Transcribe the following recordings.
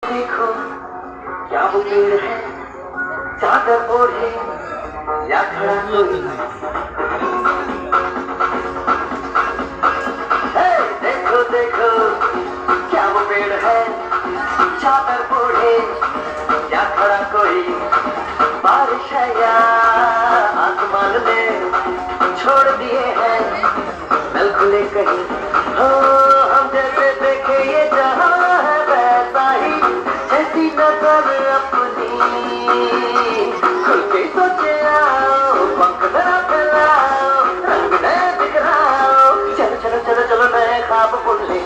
देखो क्या वो पेड़ है, चादर ओढ़े या खड़ा कोई। हे, देखो देखो क्या वो पेड़ है, चादर ओढ़े या खड़ा कोई। बारिश है या आसमान ने छोड़ दिए हैं नल खुले कहीं। हो हम जैसे देखे ये जहां है वैसा ही, जैसी नजर अपनी खुल के सोचे आओ, पंख जरा फैलाओ, रंग नए दिखलाओ। चलो चलो चलो चलो नए ख्वाब बुन ले।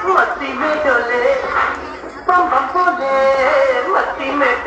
मस्ती में डोले, बम बम बोले, मस्ती में